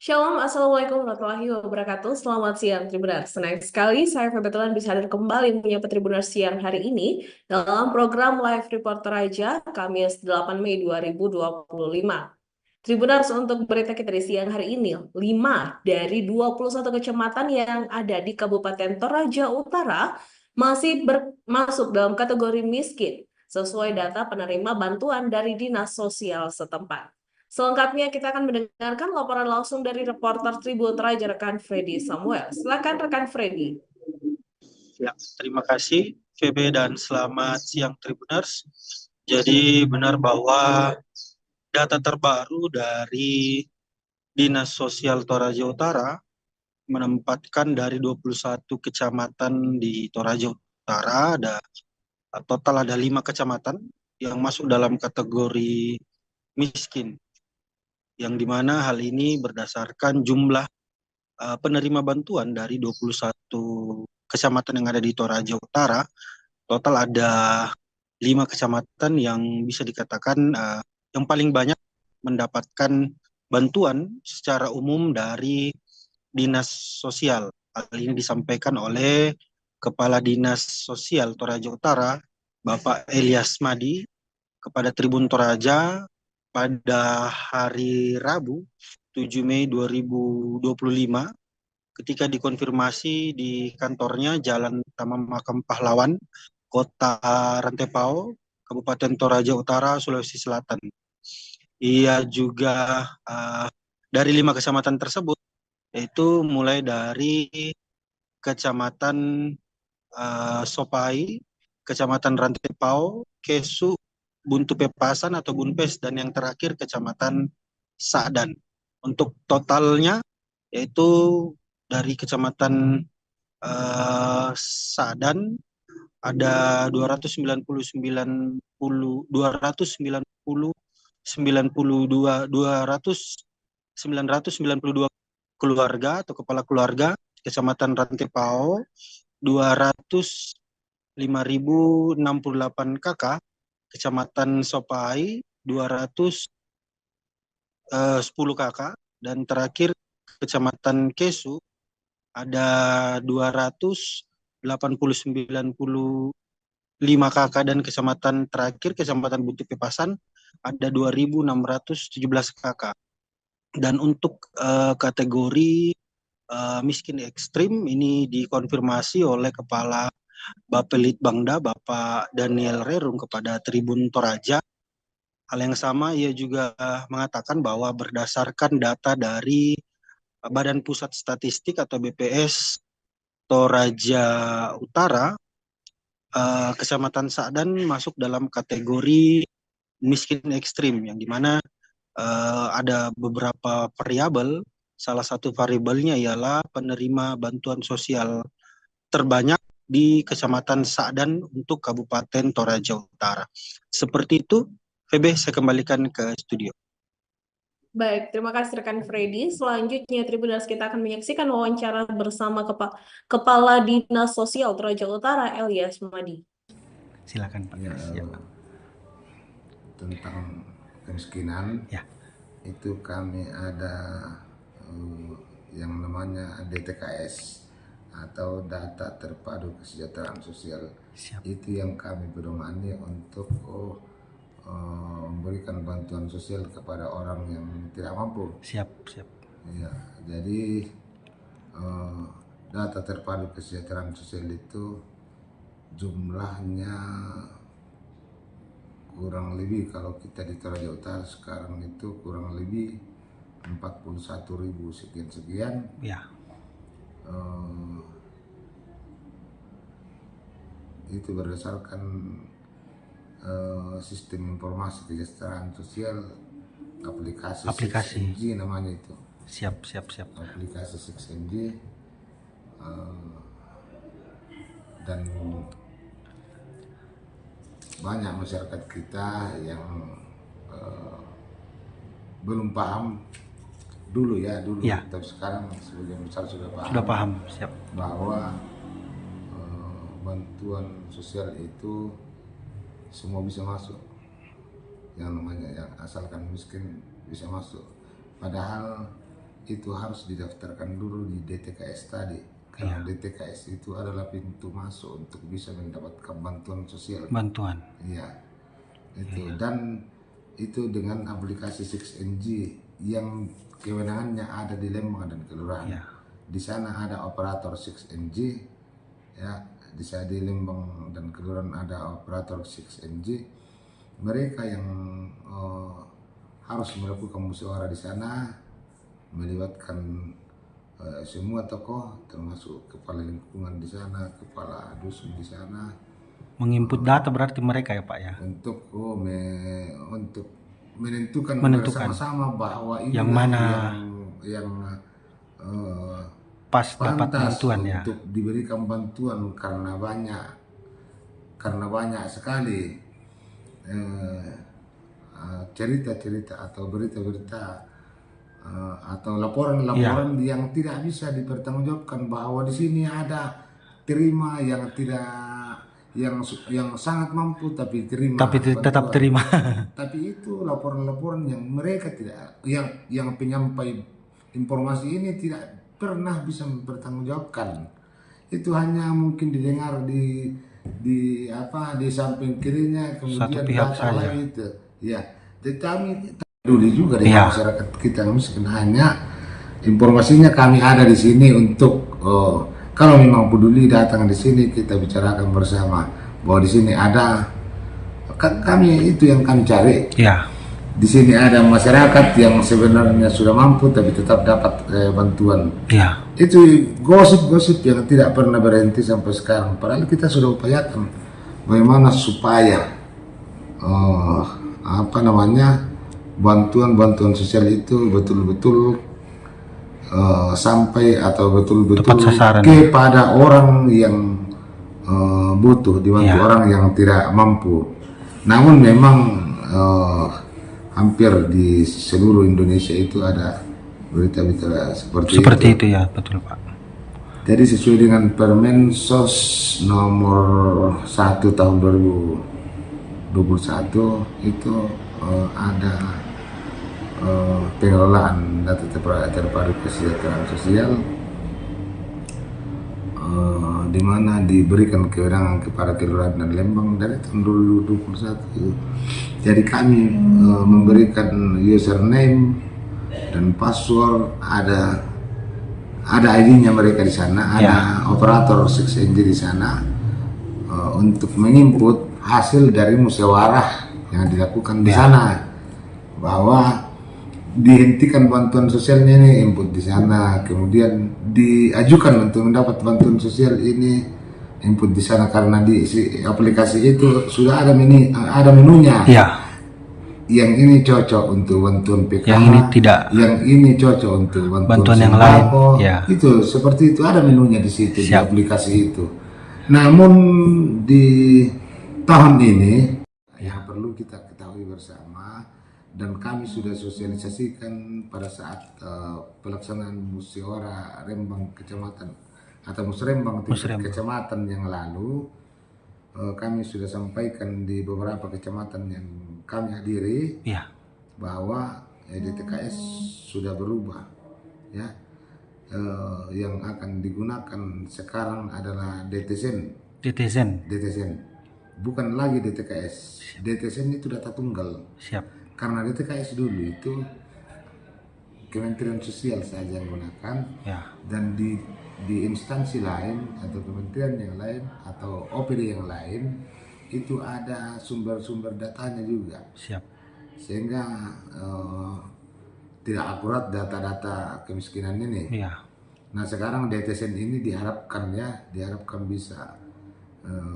Shalom, Assalamualaikum warahmatullahi wabarakatuh. Selamat siang, Tribuners. Senang sekali saya kebetulan bisa hadir kembali menyapa Tribuners siang hari ini dalam program Live Reporter Raja, Kamis 8 Mei 2025. Tribuners, untuk berita kita di siang hari ini, 5 dari 21 kecamatan yang ada di Kabupaten Toraja Utara masih masuk dalam kategori miskin, sesuai data penerima bantuan dari Dinas Sosial setempat. Selengkapnya kita akan mendengarkan laporan langsung dari reporter Tribun Raja rekan Freddy Samuel. Silakan rekan Freddy. Ya, terima kasih VB dan selamat siang Tribuners. Jadi benar bahwa data terbaru dari Dinas Sosial Toraja Utara menempatkan dari 21 kecamatan di Toraja Utara total ada 5 kecamatan yang masuk dalam kategori miskin, yang dimana hal ini berdasarkan jumlah penerima bantuan dari 21 kecamatan yang ada di Toraja Utara. Total ada 5 kecamatan yang bisa dikatakan yang paling banyak mendapatkan bantuan secara umum dari Dinas Sosial. Hal ini disampaikan oleh Kepala Dinas Sosial Toraja Utara, Bapak Elias Madi, kepada Tribun Toraja pada hari Rabu 7 Mei 2025 ketika dikonfirmasi di kantornya Jalan Taman Makam Pahlawan, Kota Rantepao, Kabupaten Toraja Utara, Sulawesi Selatan. Ia juga dari 5 kecamatan tersebut, yaitu mulai dari Kecamatan Sopai, Kecamatan Rantepao, Kesu, Buntu Pepasan atau Bunpes, dan yang terakhir Kecamatan Sa'dan. Untuk totalnya yaitu dari Kecamatan Sa'dan ada 992 keluarga atau kepala keluarga. Kecamatan Rantepao 205.068 kakak, Kecamatan Sopai 210 kakak, dan terakhir Kecamatan Kesu ada 289.005 kakak, dan kecamatan terakhir Kecamatan Buntu Pepasan ada 2.617 kakak. Dan untuk kategori miskin ekstrim ini dikonfirmasi oleh Kepala Bapelitbangda Bapak Daniel Rerum kepada Tribun Toraja. Hal yang sama ia juga mengatakan bahwa berdasarkan data dari Badan Pusat Statistik atau BPS Toraja Utara, Kecamatan Sa'dan masuk dalam kategori miskin ekstrim, yang dimana ada beberapa variabel. Salah satu variabelnya ialah penerima bantuan sosial terbanyak di Kecamatan Sa'dan untuk Kabupaten Toraja Utara. Seperti itu, VB, saya kembalikan ke studio. Baik, terima kasih rekan Freddy. Selanjutnya, Tribuners, kita akan menyaksikan wawancara bersama Kepala Dinas Sosial Toraja Utara, Elias Madi. Silakan Pak. Ya, tentang kemiskinan Ya. itu kami ada yang namanya DTKS atau Data Terpadu Kesejahteraan Sosial. Siap. Itu yang kami pedomani untuk memberikan bantuan sosial kepada orang yang tidak mampu. Siap. Ya, jadi data terpadu kesejahteraan sosial itu jumlahnya kurang lebih, kalau kita di Toraja Utara sekarang itu kurang lebih 41.000 sekian. Ya. Itu berdasarkan sistem informasi kesejahteraan sosial aplikasi. 6MG namanya itu. Siap. Aplikasi 6MG dan banyak masyarakat kita yang belum paham dulu, ya. Tapi sekarang sebagian besar sudah paham. Siap. Bahwa bantuan sosial itu semua bisa masuk, yang namanya yang asalkan miskin bisa masuk. Padahal itu harus didaftarkan dulu di DTKS tadi. Karena DTKS itu adalah pintu masuk untuk bisa mendapatkan bantuan sosial. Bantuan. Iya, itu. Dan itu dengan aplikasi 6NG yang kewenangannya ada di Lembang dan Kelurahan. Iya. Di sana ada operator 6NG, ya. Di Lembang dan Kelurahan ada operator 6NG. Mereka yang harus melakukan musyawarah di sana, melibatkan semua tokoh, termasuk kepala lingkungan di sana, kepala dusun di sana, Menginput data berarti mereka ya Pak ya. untuk untuk menentukan Menentukan bersama-sama bahwa yang inilah mana yang pas dapat pantas bantuan ya. untuk diberikan bantuan, karena banyak sekali cerita-cerita atau berita-berita atau laporan-laporan yang tidak bisa dipertanggungjawabkan, bahwa di sini ada terima yang tidak yang sangat mampu tapi terima Tapi tetap bantuan. terima. Tapi itu laporan-laporan yang mereka tidak, yang penyampai informasi ini tidak pernah bisa mempertanggungjawabkan. Itu hanya mungkin didengar di samping kirinya, Satu kemudian pihak datang saja. lagi itu. Ya, tetapi peduli juga dengan masyarakat kita miskin. Hanya informasinya kami ada di sini untuk kalau memang peduli datang di sini, kita bicarakan bersama bahwa di sini ada, kami itu yang kami cari. Ya. Di sini ada masyarakat yang sebenarnya sudah mampu tapi tetap dapat bantuan. Ya. Itu gosip-gosip yang tidak pernah berhenti sampai sekarang. Padahal kita sudah upayakan bagaimana supaya bantuan sosial itu betul-betul sampai atau betul-betul Tepat sasaran. kepada orang yang butuh, dibantu orang yang tidak mampu. Namun memang hampir di seluruh Indonesia itu ada berita-berita seperti itu ya, betul Pak. Jadi sesuai dengan Permen SOS nomor 1 tahun 2021 itu ada pengelolaan data terpadu kesejahteraan sosial, di mana diberikan kewenangan kepada Kelurahan dan Lembang dari tahun 2021. Jadi kami memberikan username dan password, ada ID-nya mereka di sana, ada operator 6NG di sana untuk menginput hasil dari musyawarah yang dilakukan di sana, bahwa dihentikan bantuan sosialnya ini, input di sana, kemudian diajukan untuk mendapat bantuan sosial ini, input di sana, karena di aplikasi itu sudah ada menunya. Ya. Yang ini cocok untuk bantuan PKH, Yang ini tidak. Yang ini cocok untuk bantuan yang lain. Ya. Itu seperti itu, ada menunya di situ. Siap. Di aplikasi itu. Namun di tahun ini yang perlu kita ketahui bersama, dan kami sudah sosialisasikan pada saat pelaksanaan musyawarah Rembang Kecamatan atau Musrembang Kecamatan yang lalu, kami sudah sampaikan di beberapa kecamatan yang kami hadiri, bahwa DTKS sudah berubah, ya. Yang akan digunakan sekarang adalah DTSEN, bukan lagi DTKS. DTSEN itu data tunggal. Siap. Karena DTKS dulu itu Kementerian Sosial saja yang gunakan, dan di instansi lain atau kementerian yang lain atau OPD yang lain itu ada sumber-sumber datanya juga. Siap. Sehingga tidak akurat data-data kemiskinan ini. Nah sekarang DTSEN ini diharapkan bisa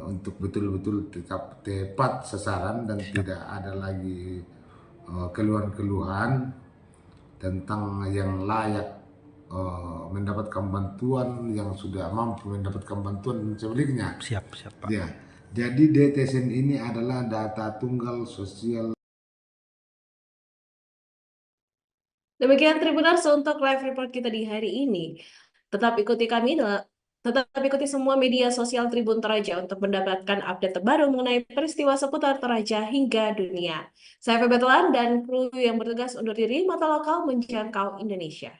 untuk betul-betul tetap tepat sasaran dan tidak ada lagi keluhan-keluhan tentang yang layak mendapatkan bantuan, yang sudah mampu mendapatkan bantuan dan sebaliknya. Siap Pak. Ya, jadi DTSEN ini adalah data tunggal sosial. Demikian Tribuners untuk live report kita di hari ini. Tetap ikuti semua media sosial Tribun Toraja untuk mendapatkan update terbaru mengenai peristiwa seputar Toraja hingga dunia. Saya Febetelan dan kru yang bertugas undur diri, mata lokal menjangkau Indonesia.